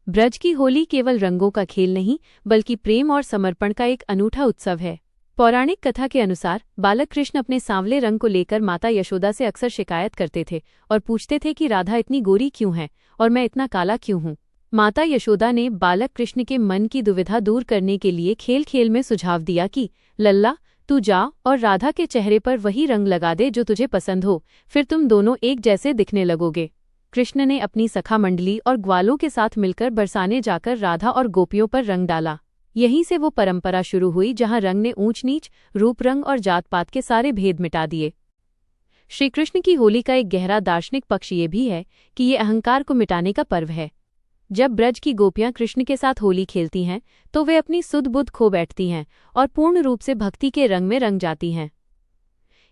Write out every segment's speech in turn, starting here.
ब्रज की होली केवल रंगों का खेल नहीं बल्कि प्रेम और समर्पण का एक अनूठा उत्सव है। पौराणिक कथा के अनुसार बालक कृष्ण अपने सांवले रंग को लेकर माता यशोदा से अक्सर शिकायत करते थे और पूछते थे कि राधा इतनी गोरी क्यों है और मैं इतना काला क्यों हूँ। माता यशोदा ने बालक कृष्ण के मन की दुविधा दूर करने के लिए खेल खेल में सुझाव दिया कि लल्ला तू जा और राधा के चेहरे पर वही रंग लगा दे जो तुझे पसंद हो, फिर तुम दोनों एक जैसे दिखने लगोगे। कृष्ण ने अपनी सखा मंडली और ग्वालों के साथ मिलकर बरसाने जाकर राधा और गोपियों पर रंग डाला। यहीं से वो परंपरा शुरू हुई जहां रंग ने ऊंच नीच, रूप रंग और जात पात के सारे भेद मिटा दिए। श्रीकृष्ण की होली का एक गहरा दार्शनिक पक्ष ये भी है कि ये अहंकार को मिटाने का पर्व है। जब ब्रज की गोपियां कृष्ण के साथ होली खेलती हैं तो वे अपनी सुध बुध खो बैठती हैं और पूर्ण रूप से भक्ति के रंग में रंग जाती हैं।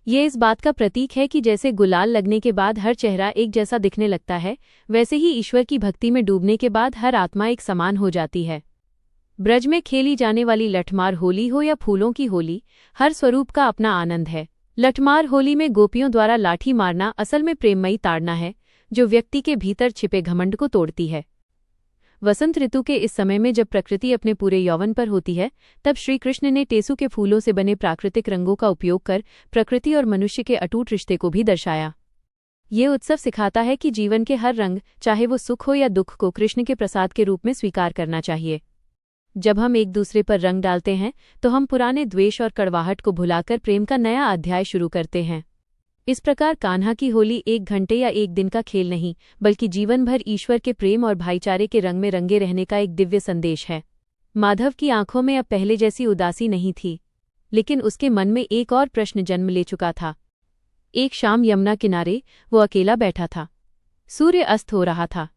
ये इस बात का प्रतीक है कि जैसे गुलाल लगने के बाद हर चेहरा एक जैसा दिखने लगता है, वैसे ही ईश्वर की भक्ति में डूबने के बाद हर आत्मा एक समान हो जाती है। ब्रज में खेली जाने वाली लठमार होली हो या फूलों की होली, हर स्वरूप का अपना आनंद है। लठमार होली में गोपियों द्वारा लाठी मारना असल में प्रेममयी ताड़ना है जो व्यक्ति के भीतर छिपे घमंड को तोड़ती है। वसंत ऋतु के इस समय में जब प्रकृति अपने पूरे यौवन पर होती है, तब श्री कृष्ण ने टेसु के फूलों से बने प्राकृतिक रंगों का उपयोग कर प्रकृति और मनुष्य के अटूट रिश्ते को भी दर्शाया। ये उत्सव सिखाता है कि जीवन के हर रंग, चाहे वो सुख हो या दुख, को कृष्ण के प्रसाद के रूप में स्वीकार करना चाहिए। जब हम एक दूसरे पर रंग डालते हैं तो हम पुराने द्वेष और कड़वाहट को भुलाकर प्रेम का नया अध्याय शुरू करते हैं। इस प्रकार कान्हा की होली 1 घंटे या 1 दिन का खेल नहीं बल्कि जीवन भर ईश्वर के प्रेम और भाईचारे के रंग में रंगे रहने का एक दिव्य संदेश है। माधव की आंखों में अब पहले जैसी उदासी नहीं थी, लेकिन उसके मन में एक और प्रश्न जन्म ले चुका था। एक शाम यमुना किनारे वो अकेला बैठा था। सूर्य अस्त हो रहा था।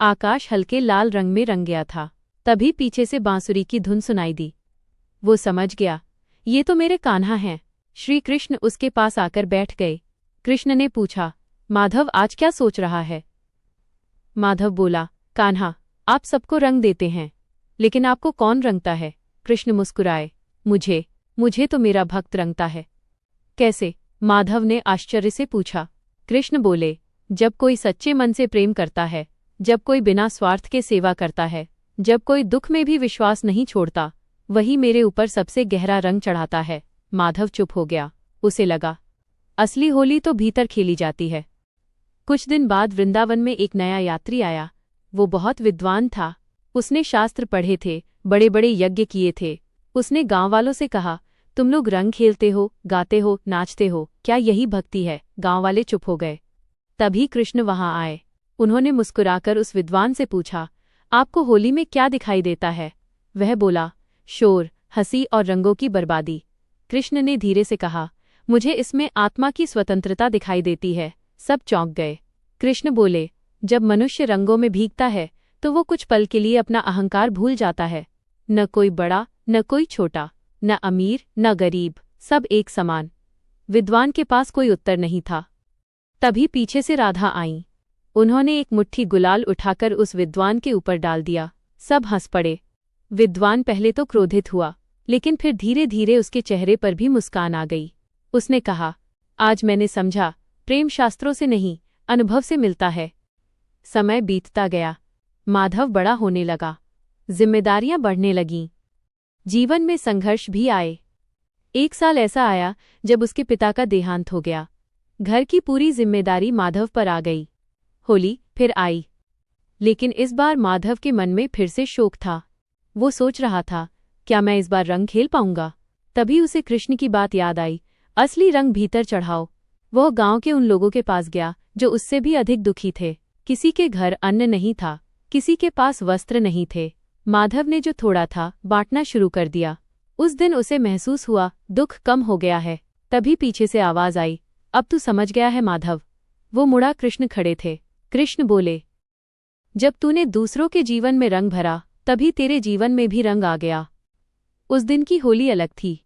आकाश हल्के लाल रंग में रंग गया था। तभी पीछे से बांसुरी की धुन सुनाई दी। वो समझ गया, ये तो मेरे कान्हा हैं। श्री कृष्ण उसके पास आकर बैठ गए। कृष्ण ने पूछा, माधव आज क्या सोच रहा है? माधव बोला, कान्हा, आप सबको रंग देते हैं, लेकिन आपको कौन रंगता है? कृष्ण मुस्कुराए, मुझे तो मेरा भक्त रंगता है। कैसे? माधव ने आश्चर्य से पूछा। कृष्ण बोले, जब कोई सच्चे मन से प्रेम करता है, जब कोई बिना स्वार्थ के सेवा करता है, जब कोई दुख में भी विश्वास नहीं छोड़ता, वही मेरे ऊपर सबसे गहरा रंग चढ़ाता है। माधव चुप हो गया। उसे लगा, असली होली तो भीतर खेली जाती है। कुछ दिन बाद वृंदावन में एक नया यात्री आया। वो बहुत विद्वान था। उसने शास्त्र पढ़े थे, बड़े बड़े यज्ञ किए थे। उसने गांव वालों से कहा, तुम लोग रंग खेलते हो, गाते हो, नाचते हो, क्या यही भक्ति है? गांव वाले चुप हो गए। तभी कृष्ण वहां आए। उन्होंने मुस्कुराकर उस विद्वान से पूछा, आपको होली में क्या दिखाई देता है? वह बोला, शोर, हंसी और रंगों की बर्बादी। कृष्ण ने धीरे से कहा, मुझे इसमें आत्मा की स्वतंत्रता दिखाई देती है। सब चौंक गए। कृष्ण बोले, जब मनुष्य रंगों में भीगता है तो वो कुछ पल के लिए अपना अहंकार भूल जाता है। न कोई बड़ा, न कोई छोटा, न अमीर, न गरीब, सब एक समान। विद्वान के पास कोई उत्तर नहीं था। तभी पीछे से राधा आईं। उन्होंने एक मुट्ठी गुलाल उठाकर उस विद्वान के ऊपर डाल दिया। सब हंस पड़े। विद्वान पहले तो क्रोधित हुआ, लेकिन फिर धीरे धीरे उसके चेहरे पर भी मुस्कान आ गई। उसने कहा, आज मैंने समझा, प्रेम शास्त्रों से नहीं, अनुभव से मिलता है। समय बीतता गया। माधव बड़ा होने लगा। जिम्मेदारियां बढ़ने लगीं। जीवन में संघर्ष भी आए। एक साल ऐसा आया जब उसके पिता का देहांत हो गया। घर की पूरी जिम्मेदारी माधव पर आ गई। होली फिर आई, लेकिन इस बार माधव के मन में फिर से शोक था। वो सोच रहा था, क्या मैं इस बार रंग खेल पाऊंगा? तभी उसे कृष्ण की बात याद आई, असली रंग भीतर चढ़ाओ। वह गांव के उन लोगों के पास गया जो उससे भी अधिक दुखी थे। किसी के घर अन्न नहीं था, किसी के पास वस्त्र नहीं थे। माधव ने जो थोड़ा था बांटना शुरू कर दिया। उस दिन उसे महसूस हुआ, दुख कम हो गया है। तभी पीछे से आवाज आई, अब तू समझ गया है माधव? वो मुड़ा। कृष्ण खड़े थे। कृष्ण बोले, जब तूने दूसरों के जीवन में रंग भरा, तभी तेरे जीवन में भी रंग आ गया। उस दिन की होली अलग थी।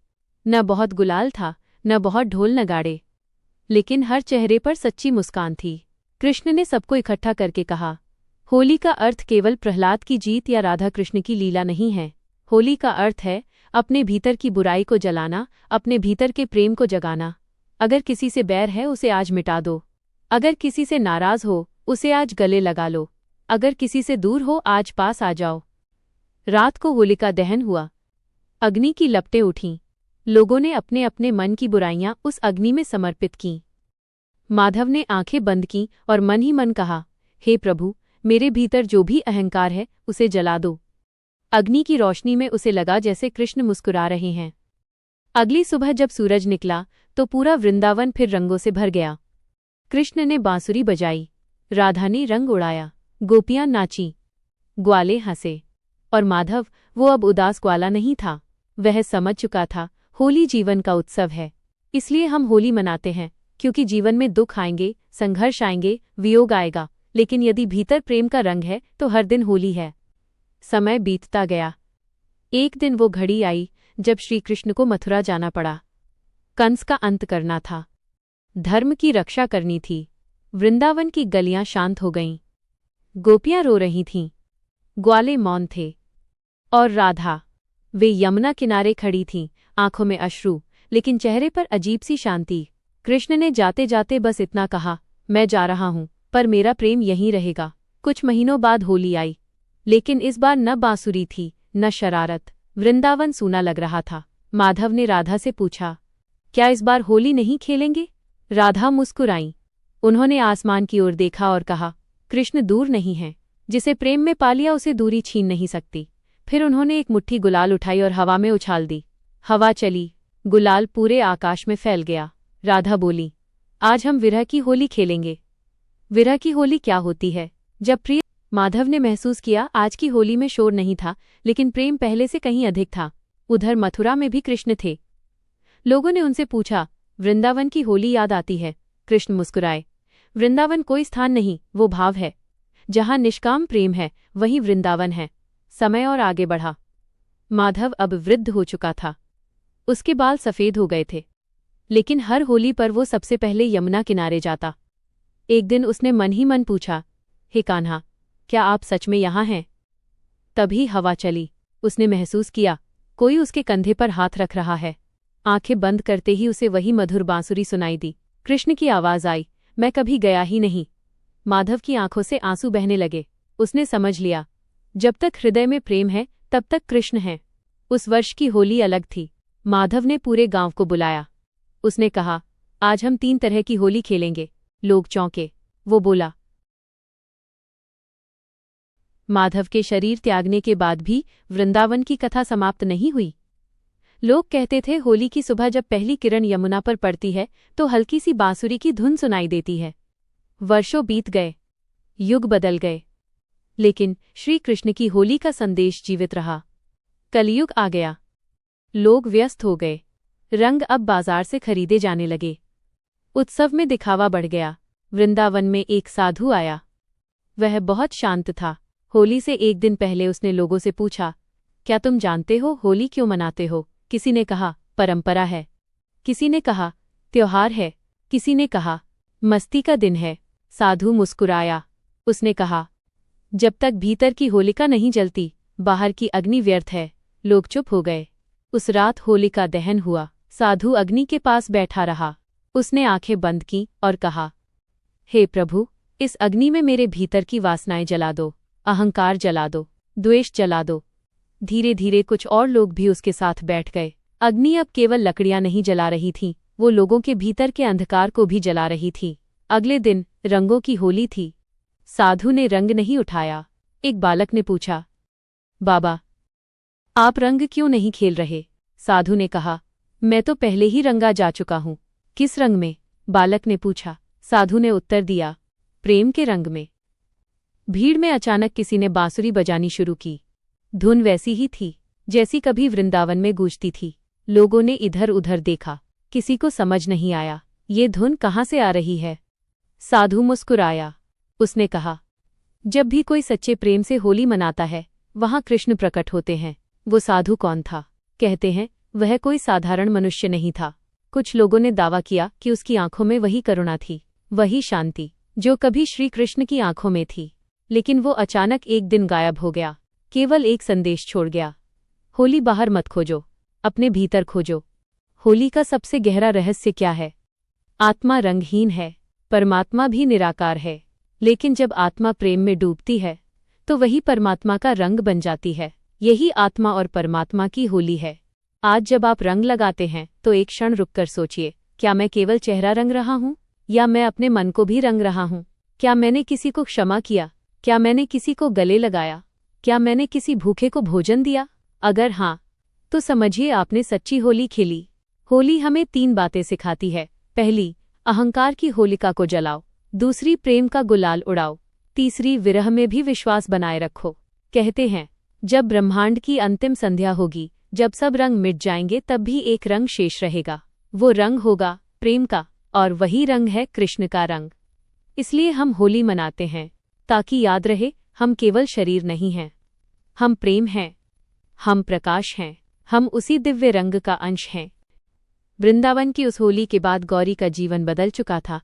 न बहुत गुलाल था, न बहुत ढोल नगाड़े, लेकिन हर चेहरे पर सच्ची मुस्कान थी। कृष्ण ने सबको इकट्ठा करके कहा, होली का अर्थ केवल प्रहलाद की जीत या राधा कृष्ण की लीला नहीं है। होली का अर्थ है अपने भीतर की बुराई को जलाना, अपने भीतर के प्रेम को जगाना। अगर किसी से बैर है, उसे आज मिटा दो। अगर किसी से नाराज हो, उसे आज गले लगा लो। अगर किसी से दूर हो आज पास आ जाओ। रात को होलिका दहन हुआ। अग्नि की लपटें उठीं। लोगों ने अपने अपने मन की बुराइयां उस अग्नि में समर्पित कीं। माधव ने आंखें बंद कीं और मन ही मन कहा, हे प्रभु, मेरे भीतर जो भी अहंकार है उसे जला दो। अग्नि की रोशनी में उसे लगा जैसे कृष्ण मुस्कुरा रहे हैं। अगली सुबह जब सूरज निकला तो पूरा वृंदावन फिर रंगों से भर गया। कृष्ण ने बांसुरी बजाई, राधा ने रंग उड़ाया, गोपियां नाचीं, ग्वाले हंसे। और माधव, वो अब उदास ग्वाला नहीं था, वह समझ चुका था होली जीवन का उत्सव है। इसलिए हम होली मनाते हैं, क्योंकि जीवन में दुख आएंगे, संघर्ष आएंगे, वियोग आएगा, लेकिन यदि भीतर प्रेम का रंग है तो हर दिन होली है। समय बीतता गया। एक दिन वो घड़ी आई जब श्रीकृष्ण को मथुरा जाना पड़ा। कंस का अंत करना था, धर्म की रक्षा करनी थी। वृंदावन की गलियां शांत हो गईं। गोपियां रो रही थीं, ग्वाले मौन थे। और राधा, वे यमुना किनारे खड़ी थीं, आंखों में अश्रु, लेकिन चेहरे पर अजीब सी शांति। कृष्ण ने जाते जाते बस इतना कहा, मैं जा रहा हूं, पर मेरा प्रेम यहीं रहेगा। कुछ महीनों बाद होली आई, लेकिन इस बार न बांसुरी थी न शरारत। वृंदावन सूना लग रहा था। माधव ने राधा से पूछा, क्या इस बार होली नहीं खेलेंगे? राधा मुस्कुराईं। उन्होंने आसमान की ओर देखा और कहा, कृष्ण दूर नहीं है, जिसे प्रेम में पा लिया उसे दूरी छीन नहीं सकती। फिर उन्होंने एक मुट्ठी गुलाल उठाई और हवा में उछाल दी। हवा चली, गुलाल पूरे आकाश में फैल गया। राधा बोली, आज हम विरह की होली खेलेंगे। विरह की होली क्या होती है? जब प्रिय। माधव ने महसूस किया आज की होली में शोर नहीं था, लेकिन प्रेम पहले से कहीं अधिक था। उधर मथुरा में भी कृष्ण थे। लोगों ने उनसे पूछा, वृंदावन की होली याद आती है? कृष्ण मुस्कुराए, वृंदावन कोई स्थान नहीं, वो भाव है। जहां निष्काम प्रेम है वहीं वृंदावन है। समय और आगे बढ़ा। माधव अब वृद्ध हो चुका था। उसके बाल सफेद हो गए थे, लेकिन हर होली पर वो सबसे पहले यमुना किनारे जाता। एक दिन उसने मन ही मन पूछा, हे कान्हा, क्या आप सच में यहाँ हैं? तभी हवा चली। उसने महसूस किया कोई उसके कंधे पर हाथ रख रहा है। आंखें बंद करते ही उसे वही मधुर बांसुरी सुनाई दी। कृष्ण की आवाज आई, मैं कभी गया ही नहीं। माधव की आंखों से आंसू बहने लगे। उसने समझ लिया, जब तक हृदय में प्रेम है तब तक कृष्ण है। उस वर्ष की होली अलग थी। माधव ने पूरे गांव को बुलाया। उसने कहा, आज हम 3 तरह की होली खेलेंगे। लोग चौंके। वो बोला, माधव के शरीर त्यागने के बाद भी वृंदावन की कथा समाप्त नहीं हुई। लोग कहते थे होली की सुबह जब पहली किरण यमुना पर पड़ती है तो हल्की सी बांसुरी की धुन सुनाई देती है। वर्षों बीत गए, युग बदल गए, लेकिन श्री कृष्ण की होली का संदेश जीवित रहा। कलयुग आ गया। लोग व्यस्त हो गए। रंग अब बाजार से खरीदे जाने लगे। उत्सव में दिखावा बढ़ गया। वृंदावन में एक साधु आया। वह बहुत शांत था। होली से एक दिन पहले उसने लोगों से पूछा, क्या तुम जानते हो होली क्यों मनाते हो? किसी ने कहा, परंपरा है। किसी ने कहा, त्योहार है। किसी ने कहा, मस्ती का दिन है। साधु मुस्कुराया। उसने कहा, जब तक भीतर की होलिका नहीं जलती, बाहर की अग्नि व्यर्थ है। लोग चुप हो गए। उस रात होलिका दहन हुआ। साधु अग्नि के पास बैठा रहा। उसने आंखें बंद की और कहा, हे प्रभु, इस अग्नि में मेरे भीतर की वासनाएं जला दो, अहंकार जला दो, द्वेष जला दो। धीरे धीरे कुछ और लोग भी उसके साथ बैठ गए। अग्नि अब केवल लकड़ियां नहीं जला रही थी, वो लोगों के भीतर के अंधकार को भी जला रही थी। अगले दिन रंगों की होली थी। साधु ने रंग नहीं उठाया। एक बालक ने पूछा, बाबा, आप रंग क्यों नहीं खेल रहे? साधु ने कहा, मैं तो पहले ही रंगा जा चुका हूं। किस रंग में? बालक ने पूछा। साधु ने उत्तर दिया, प्रेम के रंग में। भीड़ में अचानक किसी ने बांसुरी बजानी शुरू की। धुन वैसी ही थी जैसी कभी वृंदावन में गूंजती थी। लोगों ने इधर उधर देखा, किसी को समझ नहीं आया ये धुन कहाँ से आ रही है। साधु मुस्कुराया। उसने कहा, जब भी कोई सच्चे प्रेम से होली मनाता है वहां कृष्ण प्रकट होते हैं। वो साधु कौन था? कहते हैं वह कोई साधारण मनुष्य नहीं था। कुछ लोगों ने दावा किया कि उसकी आंखों में वही करुणा थी, वही शांति जो कभी श्री कृष्ण की आंखों में थी। लेकिन वो अचानक एक दिन गायब हो गया। केवल एक संदेश छोड़ गया, होली बाहर मत खोजो, अपने भीतर खोजो। होली का सबसे गहरा रहस्य क्या है? आत्मा रंगहीन है, परमात्मा भी निराकार है। लेकिन जब आत्मा प्रेम में डूबती है तो वही परमात्मा का रंग बन जाती है। यही आत्मा और परमात्मा की होली है। आज जब आप रंग लगाते हैं तो एक क्षण रुककर सोचिए, क्या मैं केवल चेहरा रंग रहा हूँ या मैं अपने मन को भी रंग रहा हूँ? क्या मैंने किसी को क्षमा किया? क्या मैंने किसी को गले लगाया? क्या मैंने किसी भूखे को भोजन दिया? अगर हाँ, तो समझिए आपने सच्ची होली खेली। होली हमें 3 बातें सिखाती है। पहली, अहंकार की होलिका को जलाओ। दूसरी, प्रेम का गुलाल उड़ाओ। तीसरी, विरह में भी विश्वास बनाए रखो। कहते हैं, जब ब्रह्मांड की अंतिम संध्या होगी, जब सब रंग मिट जाएंगे, तब भी एक रंग शेष रहेगा। वो रंग होगा प्रेम का, और वही रंग है कृष्ण का रंग। इसलिए हम होली मनाते हैं, ताकि याद रहे, हम केवल शरीर नहीं हैं, हम प्रेम हैं, हम प्रकाश हैं, हम उसी दिव्य रंग का अंश हैं। वृंदावन की उस होली के बाद गौरी का जीवन बदल चुका था।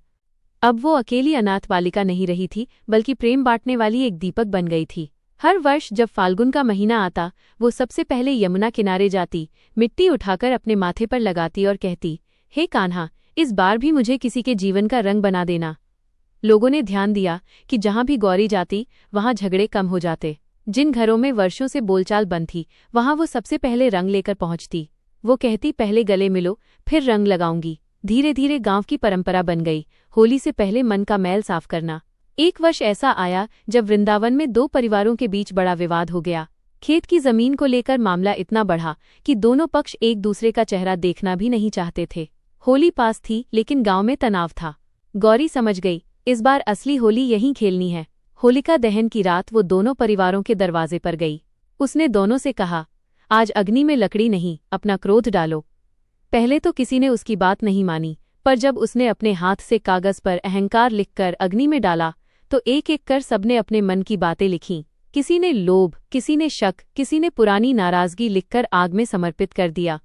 अब वो अकेली अनाथ बालिका नहीं रही थी, बल्कि प्रेम बांटने वाली एक दीपक बन गई थी। हर वर्ष जब फाल्गुन का महीना आता, वो सबसे पहले यमुना किनारे जाती, मिट्टी उठाकर अपने माथे पर लगाती और कहती, हे कान्हा, इस बार भी मुझे किसी के जीवन का रंग बना देना। लोगों ने ध्यान दिया कि जहां भी गौरी जाती, वहां झगड़े कम हो जाते। जिन घरों में वर्षों से बोलचाल बंद थी, वहां वो सबसे पहले रंग लेकर पहुंचती। वो कहती, पहले गले मिलो, फिर रंग लगाऊंगी। धीरे धीरे गांव की परंपरा बन गई, होली से पहले मन का मैल साफ करना। एक वर्ष ऐसा आया जब वृंदावन में 2 परिवारों के बीच बड़ा विवाद हो गया। खेत की जमीन को लेकर मामला इतना बढ़ा कि दोनों पक्ष एक दूसरे का चेहरा देखना भी नहीं चाहते थे। होली पास थी, लेकिन गांव में तनाव था। गौरी समझ गई, इस बार असली होली यहीं खेलनी है। होलिका दहन की रात वो दोनों परिवारों के दरवाजे पर गई। उसने दोनों से कहा, आज अग्नि में लकड़ी नहीं, अपना क्रोध डालो। पहले तो किसी ने उसकी बात नहीं मानी, पर जब उसने अपने हाथ से कागज पर अहंकार लिखकर अग्नि में डाला, तो एक एक कर सबने अपने मन की बातें लिखीं। किसी ने लोभ, किसी ने शक, किसी ने पुरानी नाराजगी लिखकर आग में समर्पित कर दिया।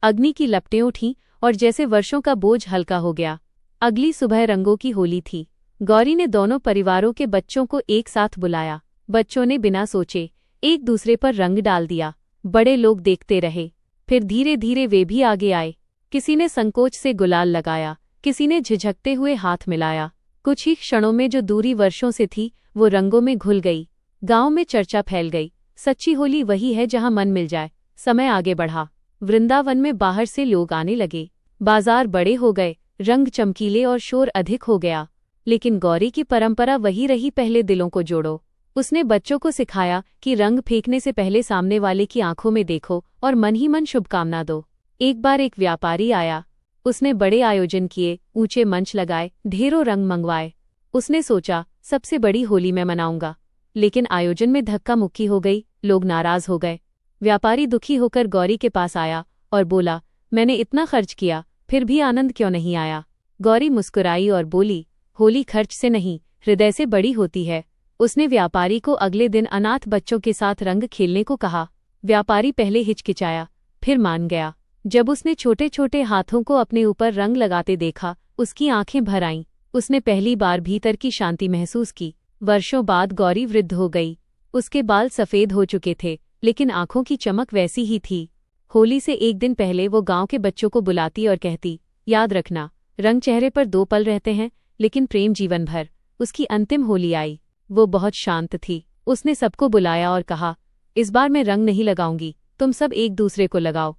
अग्नि की लपटें उठीं और जैसे वर्षों का बोझ हल्का हो गया। अगली सुबह रंगों की होली थी। गौरी ने दोनों परिवारों के बच्चों को एक साथ बुलाया। बच्चों ने बिना सोचे एक दूसरे पर रंग डाल दिया। बड़े लोग देखते रहे, फिर धीरे धीरे वे भी आगे आए। किसी ने संकोच से गुलाल लगाया, किसी ने झिझकते हुए हाथ मिलाया। कुछ ही क्षणों में जो दूरी वर्षों से थी, वो रंगों में घुल गई। गांव में चर्चा फैल गई, सच्ची होली वही है जहां मन मिल जाए। समय आगे बढ़ा। वृंदावन में बाहर से लोग आने लगे। बाजार बड़े हो गए, रंग चमकीले और शोर अधिक हो गया। लेकिन गौरी की परंपरा वही रही, पहले दिलों को जोड़ो। उसने बच्चों को सिखाया कि रंग फेंकने से पहले सामने वाले की आंखों में देखो और मन ही मन शुभकामना दो। एक बार एक व्यापारी आया। उसने बड़े आयोजन किए, ऊंचे मंच लगाए, ढेरों रंग मंगवाए। उसने सोचा, सबसे बड़ी होली मैं मनाऊंगा। लेकिन आयोजन में धक्का मुक्की हो गई, लोग नाराज हो गए। व्यापारी दुखी होकर गौरी के पास आया और बोला, मैंने इतना खर्च किया, फिर भी आनंद क्यों नहीं आया? गौरी मुस्कुराई और बोली, होली खर्च से नहीं, हृदय से बड़ी होती है। उसने व्यापारी को अगले दिन अनाथ बच्चों के साथ रंग खेलने को कहा। व्यापारी पहले हिचकिचाया, फिर मान गया। जब उसने छोटे छोटे हाथों को अपने ऊपर रंग लगाते देखा, उसकी आंखें भर आईं। उसने पहली बार भीतर की शांति महसूस की। वर्षों बाद गौरी वृद्ध हो गई। उसके बाल सफेद हो चुके थे, लेकिन आंखों की चमक वैसी ही थी। होली से एक दिन पहले वो गांव के बच्चों को बुलाती और कहती, याद रखना, रंग चेहरे पर 2 पल रहते हैं, लेकिन प्रेम जीवन भर। उसकी अंतिम होली आई। वो बहुत शांत थी। उसने सबको बुलाया और कहा, इस बार मैं रंग नहीं लगाऊंगी, तुम सब एक दूसरे को लगाओ।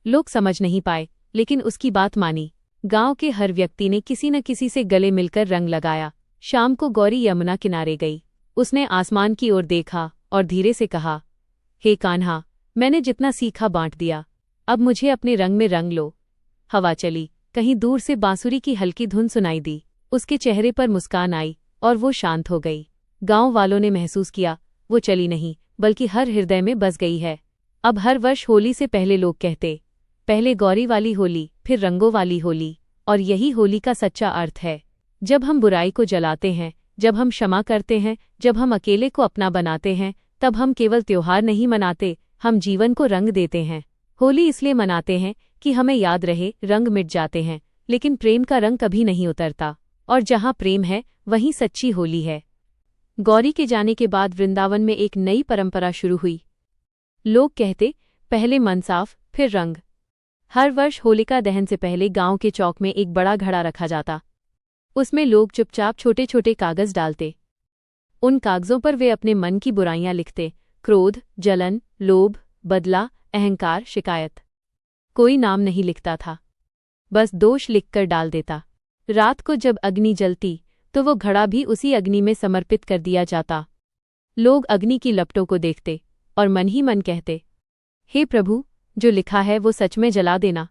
लोग समझ नहीं पाए, लेकिन उसकी बात मानी। गांव के हर व्यक्ति ने किसी न किसी से गले मिलकर रंग लगाया। शाम को गौरी यमुना किनारे गई। उसने आसमान की ओर देखा और धीरे से कहा, हे कान्हा, मैंने जितना सीखा बांट दिया, अब मुझे अपने रंग में रंग लो। हवा चली, कहीं दूर से बांसुरी की हल्की धुन सुनाई दी। उसके चेहरे पर मुस्कान आई और वो शांत हो गई। गांव वालों ने महसूस किया, वो चली नहीं, बल्कि हर हृदय में बस गई है। अब हर वर्ष होली से पहले लोग कहते, पहले गौरी वाली होली, फिर रंगों वाली होली। और यही होली का सच्चा अर्थ है। जब हम बुराई को जलाते हैं, जब हम क्षमा करते हैं, जब हम अकेले को अपना बनाते हैं, तब हम केवल त्योहार नहीं मनाते, हम जीवन को रंग देते हैं। होली इसलिए मनाते हैं कि हमें याद रहे, रंग मिट जाते हैं, लेकिन प्रेम का रंग कभी नहीं उतरता। और जहां प्रेम है, वहीं सच्ची होली है। गौरी के जाने के बाद वृंदावन में एक नई परंपरा शुरू हुई। लोग कहते, पहले मन साफ, फिर रंग। हर वर्ष होलिका दहन से पहले गांव के चौक में एक बड़ा घड़ा रखा जाता। उसमें लोग चुपचाप छोटे छोटे कागज डालते। उन कागजों पर वे अपने मन की बुराइयां लिखते, क्रोध, जलन, लोभ, बदला, अहंकार, शिकायत। कोई नाम नहीं लिखता था, बस दोष लिखकर डाल देता। रात को जब अग्नि जलती तो वो घड़ा भी उसी अग्नि में समर्पित कर दिया जाता। लोग अग्नि की लपटों को देखते और मन ही मन कहते, हे प्रभु, जो लिखा है वो सच में जला देना।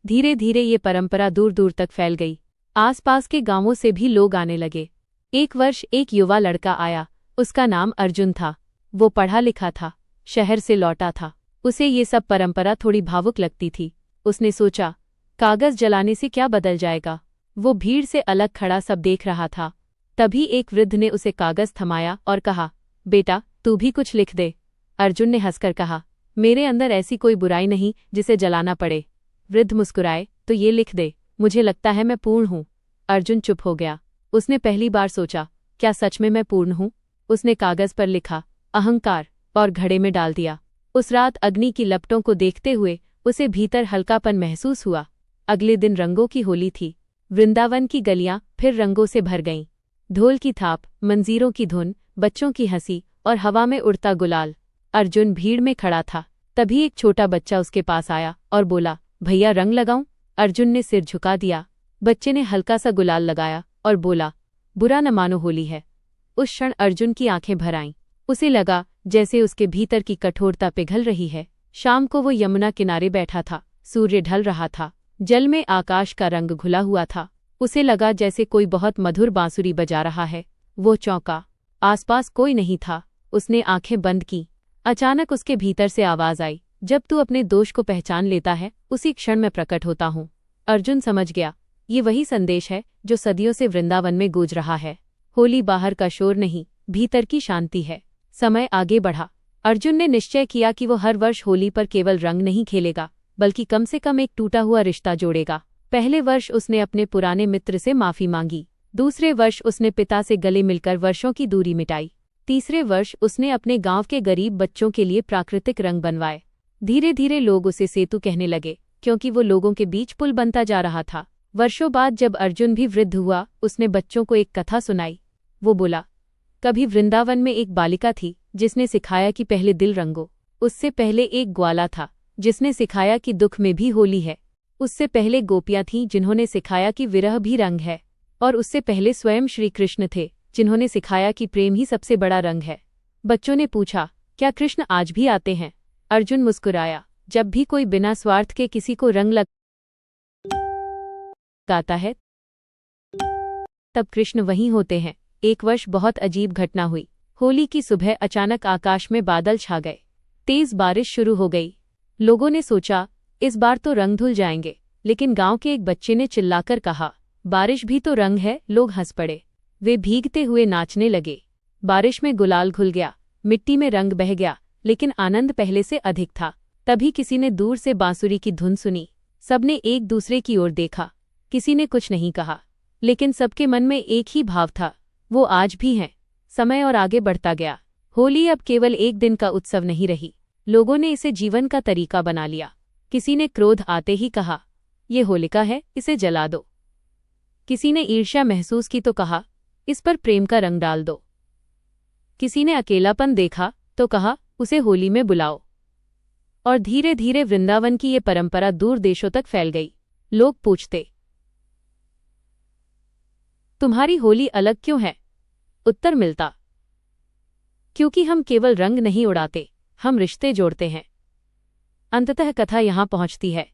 धीरे धीरे ये परंपरा दूर दूर तक फैल गई। आसपास के गांवों से भी लोग आने लगे। एक वर्ष एक युवा लड़का आया, उसका नाम अर्जुन था। वो पढ़ा लिखा था, शहर से लौटा था। उसे ये सब परंपरा थोड़ी भावुक लगती थी। उसने सोचा, कागज जलाने से क्या बदल जाएगा। वो भीड़ से अलग खड़ा सब देख रहा था। तभी एक वृद्ध ने उसे कागज थमाया और कहा, बेटा, तू भी कुछ लिख दे। अर्जुन ने हंसकर कहा, मेरे अंदर ऐसी कोई बुराई नहीं जिसे जलाना पड़े। वृद्ध मुस्कुराए, तो ये लिख दे, मुझे लगता है मैं पूर्ण हूँ। अर्जुन चुप हो गया। उसने पहली बार सोचा, क्या सच में मैं पूर्ण हूँ। उसने कागज पर लिखा, अहंकार, और घड़े में डाल दिया। उस रात अग्नि की लपटों को देखते हुए उसे भीतर हल्कापन महसूस हुआ। अगले दिन रंगों की होली थी। वृंदावन की गलियां फिर रंगों से भर गईं। ढोल की थाप, मंजीरों की धुन, बच्चों की हंसी और हवा में उड़ता गुलाल। अर्जुन भीड़ में खड़ा था। तभी एक छोटा बच्चा उसके पास आया और बोला, भैया, रंग लगाऊं। अर्जुन ने सिर झुका दिया। बच्चे ने हल्का सा गुलाल लगाया और बोला, बुरा न मानो, होली है। उस क्षण अर्जुन की आंखें भर आईं। उसे लगा जैसे उसके भीतर की कठोरता पिघल रही है। शाम को वो यमुना किनारे बैठा था। सूर्य ढल रहा था। जल में आकाश का रंग घुला हुआ था। उसे लगा जैसे कोई बहुत मधुर बांसुरी बजा रहा है। वो चौंका। आसपास कोई नहीं था। उसने आंखें बंद की। अचानक उसके भीतर से आवाज आई, जब तू अपने दोष को पहचान लेता है, उसी क्षण में प्रकट होता हूँ। अर्जुन समझ गया, ये वही संदेश है जो सदियों से वृंदावन में गूंज रहा है। होली बाहर का शोर नहीं, भीतर की शांति है। समय आगे बढ़ा। अर्जुन ने निश्चय किया कि वो हर वर्ष होली पर केवल रंग नहीं खेलेगा, बल्कि कम से कम एक टूटा हुआ रिश्ता जोड़ेगा। पहले वर्ष उसने अपने पुराने मित्र से माफी मांगी। दूसरे वर्ष उसने पिता से गले मिलकर वर्षों की दूरी मिटाई। तीसरे वर्ष उसने अपने गांव के गरीब बच्चों के लिए प्राकृतिक रंग बनवाए। धीरे धीरे लोग उसे सेतु कहने लगे, क्योंकि वो लोगों के बीच पुल बनता जा रहा था। वर्षों बाद जब अर्जुन भी वृद्ध हुआ, उसने बच्चों को एक कथा सुनाई। वो बोला, कभी वृंदावन में एक बालिका थी जिसने सिखाया कि पहले दिल रंगो। उससे पहले एक ग्वाला था जिसने सिखाया कि दुख में भी होली है। उससे पहले गोपियां थीं जिन्होंने सिखाया कि विरह भी रंग है। और उससे पहले स्वयं श्री कृष्ण थे जिन्होंने सिखाया कि प्रेम ही सबसे बड़ा रंग है। बच्चों ने पूछा, क्या कृष्ण आज भी आते हैं? अर्जुन मुस्कुराया, जब भी कोई बिना स्वार्थ के किसी को रंग लगाता है तब कृष्ण वहीं होते हैं। एक वर्ष बहुत अजीब घटना हुई। होली की सुबह अचानक आकाश में बादल छा गए। तेज बारिश शुरू हो गई। लोगों ने सोचा, इस बार तो रंग धुल जाएंगे, लेकिन गांव के एक बच्चे ने चिल्लाकर कहा, बारिश भी तो रंग है। लोग हंस पड़े। वे भीगते हुए नाचने लगे। बारिश में गुलाल घुल गया, मिट्टी में रंग बह गया, लेकिन आनंद पहले से अधिक था। तभी किसी ने दूर से बांसुरी की धुन सुनी। सबने एक दूसरे की ओर देखा। किसी ने कुछ नहीं कहा, लेकिन सबके मन में एक ही भाव था, वो आज भी हैं। समय और आगे बढ़ता गया। होली अब केवल एक दिन का उत्सव नहीं रही। लोगों ने इसे जीवन का तरीका बना लिया। किसी ने क्रोध आते ही कहा, ये होलिका है, इसे जला दो। किसी ने ईर्ष्या महसूस की तो कहा, इस पर प्रेम का रंग डाल दो। किसी ने अकेलापन देखा तो कहा, उसे होली में बुलाओ। और धीरे धीरे वृंदावन की ये परंपरा दूर देशों तक फैल गई। लोग पूछते, तुम्हारी होली अलग क्यों है? उत्तर मिलता, क्योंकि हम केवल रंग नहीं उड़ाते, हम रिश्ते जोड़ते हैं। अंततः कथा यहां पहुंचती है।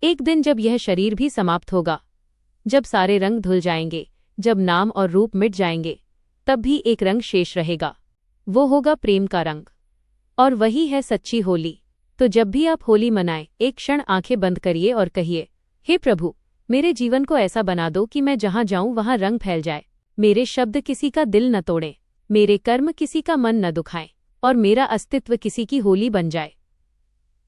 एक दिन जब यह शरीर भी समाप्त होगा, जब सारे रंग धुल जाएंगे, जब नाम और रूप मिट जाएंगे, तब भी एक रंग शेष रहेगा। वो होगा प्रेम का रंग। और वही है सच्ची होली। तो जब भी आप होली मनाएं, एक क्षण आंखें बंद करिए और कहिए, हे प्रभु, मेरे जीवन को ऐसा बना दो कि मैं जहां जाऊं वहां रंग फैल जाए। मेरे शब्द किसी का दिल न तोड़ें, मेरे कर्म किसी का मन न दुखाएं, और मेरा अस्तित्व किसी की होली बन जाए।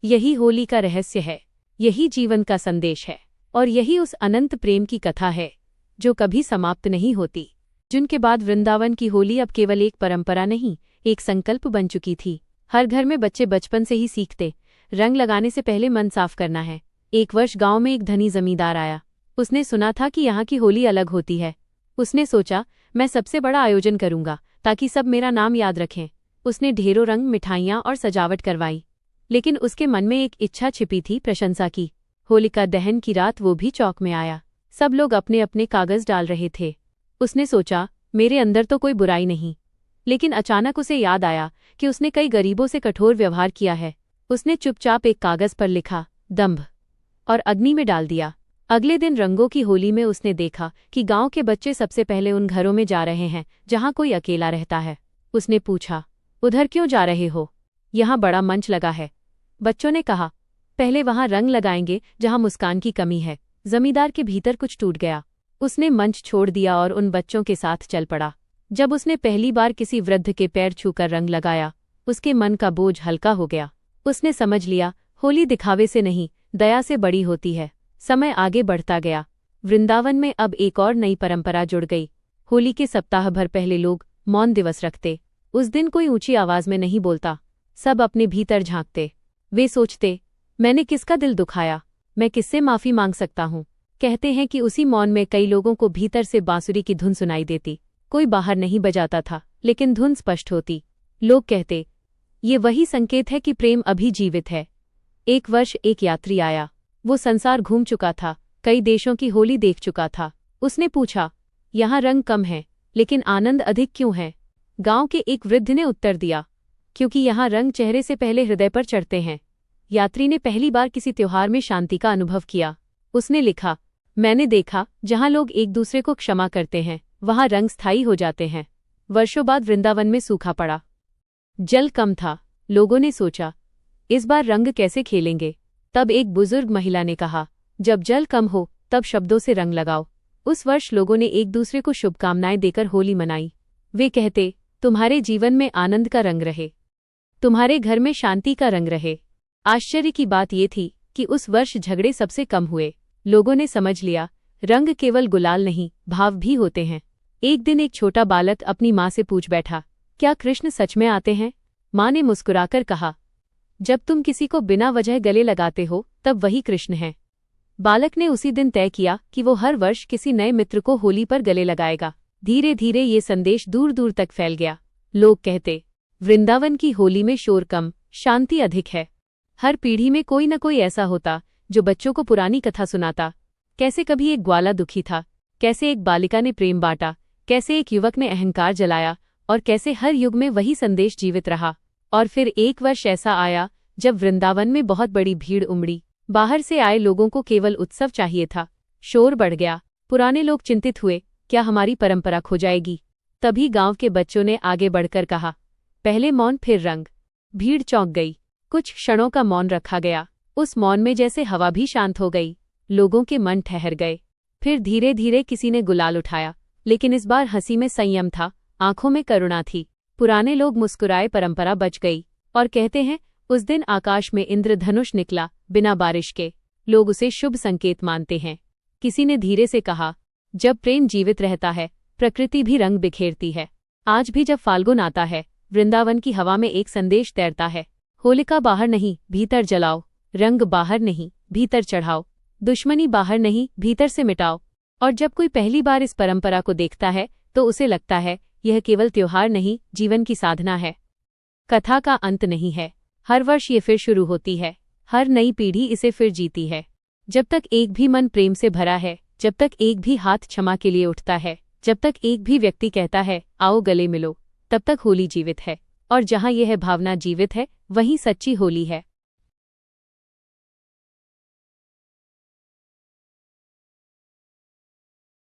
यही होली का रहस्य है, यही जीवन का संदेश है, और यही उस अनंत प्रेम की कथा है जो कभी समाप्त नहीं होती। जिनके बाद वृंदावन की होली अब केवल एक परंपरा नहीं, एक संकल्प बन चुकी थी। हर घर में बच्चे बचपन से ही सीखते, रंग लगाने से पहले मन साफ करना है। एक वर्ष गांव में एक धनी जमींदार आया। उसने सुना था कि यहाँ की होली अलग होती है। उसने सोचा, मैं सबसे बड़ा आयोजन करूंगा ताकि सब मेरा नाम याद रखें। उसने ढेरों रंग, मिठाइयाँ और सजावट करवाई, लेकिन उसके मन में एक इच्छा छिपी थी, प्रशंसा की। होलिका दहन की रात वो भी चौक में आया। सब लोग अपने अपने कागज डाल रहे थे। उसने सोचा, मेरे अंदर तो कोई बुराई नहीं। लेकिन अचानक उसे याद आया कि उसने कई गरीबों से कठोर व्यवहार किया है। उसने चुपचाप एक कागज पर लिखा, दंभ, और अग्नि में डाल दिया। अगले दिन रंगों की होली में उसने देखा कि गांव के बच्चे सबसे पहले उन घरों में जा रहे हैं जहां कोई अकेला रहता है। उसने पूछा, उधर क्यों जा रहे हो? यहाँ बड़ा मंच लगा है। बच्चों ने कहा, पहले वहां रंग लगाएंगे जहां मुस्कान की कमी है। जमींदार के भीतर कुछ टूट गया। उसने मंच छोड़ दिया और उन बच्चों के साथ चल पड़ा। जब उसने पहली बार किसी वृद्ध के पैर छूकर रंग लगाया, उसके मन का बोझ हल्का हो गया। उसने समझ लिया, होली दिखावे से नहीं, दया से बड़ी होती है। समय आगे बढ़ता गया। वृंदावन में अब एक और नई परंपरा जुड़ गई। होली के सप्ताह भर पहले लोग मौन दिवस रखते। उस दिन कोई ऊंची आवाज में नहीं बोलता। सब अपने भीतर झांकते। वे सोचते, मैंने किसका दिल दुखाया? मैं किससे माफी मांग सकता हूँ? कहते हैं कि उसी मौन में कई लोगों को भीतर से बांसुरी की धुन सुनाई देती। कोई बाहर नहीं बजाता था, लेकिन धुन स्पष्ट होती। लोग कहते, ये वही संकेत है कि प्रेम अभी जीवित है। एक वर्ष एक यात्री आया। वो संसार घूम चुका था, कई देशों की होली देख चुका था। उसने पूछा, यहाँ रंग कम है, लेकिन आनंद अधिक क्यों है? गांव के एक वृद्ध ने उत्तर दिया, क्योंकि यहाँ रंग चेहरे से पहले हृदय पर चढ़ते हैं। यात्री ने पहली बार किसी त्योहार में शांति का अनुभव किया। उसने लिखा, मैंने देखा, जहाँ लोग एक दूसरे को क्षमा करते हैं, वहाँ रंग स्थायी हो जाते हैं। वर्षों बाद वृंदावन में सूखा पड़ा। जल कम था। लोगों ने सोचा, इस बार रंग कैसे खेलेंगे? तब एक बुजुर्ग महिला ने कहा, जब जल कम हो तब शब्दों से रंग लगाओ। उस वर्ष लोगों ने एक दूसरे को शुभकामनाएं देकर होली मनाई। वे कहते, तुम्हारे जीवन में आनंद का रंग रहे, तुम्हारे घर में शांति का रंग रहे। आश्चर्य की बात ये थी कि उस वर्ष झगड़े सबसे कम हुए। लोगों ने समझ लिया, रंग केवल गुलाल नहीं, भाव भी होते हैं। एक दिन एक छोटा बालक अपनी माँ से पूछ बैठा, क्या कृष्ण सच में आते हैं? माँ ने मुस्कुराकर कहा, जब तुम किसी को बिना वजह गले लगाते हो तब वही कृष्ण है। बालक ने उसी दिन तय किया कि वो हर वर्ष किसी नए मित्र को होली पर गले लगाएगा। धीरे धीरे ये संदेश दूर दूर तक फैल गया। लोग कहते, वृंदावन की होली में शोर कम, शांति अधिक है। हर पीढ़ी में कोई न कोई ऐसा होता जो बच्चों को पुरानी कथा सुनाता। कैसे कभी एक ग्वाला दुखी था, कैसे एक बालिका ने प्रेम बांटा, कैसे एक युवक ने अहंकार जलाया, और कैसे हर युग में वही संदेश जीवित रहा। और फिर एक वर्ष ऐसा आया जब वृंदावन में बहुत बड़ी भीड़ उमड़ी। बाहर से आए लोगों को केवल उत्सव चाहिए था। शोर बढ़ गया। पुराने लोग चिंतित हुए, क्या हमारी परंपरा खो जाएगी? तभी गांव के बच्चों ने आगे बढ़कर कहा, पहले मौन फिर रंग। भीड़ चौंक गई। कुछ क्षणों का मौन रखा गया। उस मौन में जैसे हवा भी शांत हो गई। लोगों के मन ठहर गए। फिर धीरे धीरे किसी ने गुलाल उठाया, लेकिन इस बार हंसी में संयम था, आंखों में करुणा थी। पुराने लोग मुस्कुराए, परंपरा बच गई। और कहते हैं, उस दिन आकाश में इंद्रधनुष निकला, बिना बारिश के। लोग उसे शुभ संकेत मानते हैं। किसी ने धीरे से कहा, जब प्रेम जीवित रहता है, प्रकृति भी रंग बिखेरती है। आज भी जब फाल्गुन आता है, वृंदावन की हवा में एक संदेश तैरता है, होलिका बाहर नहीं, भीतर जलाओ। रंग बाहर नहीं, भीतर चढ़ाओ। दुश्मनी बाहर नहीं, भीतर से मिटाओ। और जब कोई पहली बार इस परंपरा को देखता है तो उसे लगता है, यह केवल त्योहार नहीं, जीवन की साधना है। कथा का अंत नहीं है। हर वर्ष ये फिर शुरू होती है। हर नई पीढ़ी इसे फिर जीती है। जब तक एक भी मन प्रेम से भरा है, जब तक एक भी हाथ क्षमा के लिए उठता है, जब तक एक भी व्यक्ति कहता है, आओ गले मिलो, तब तक होली जीवित है। और जहाँ यह भावना जीवित है, वहीं सच्ची होली है।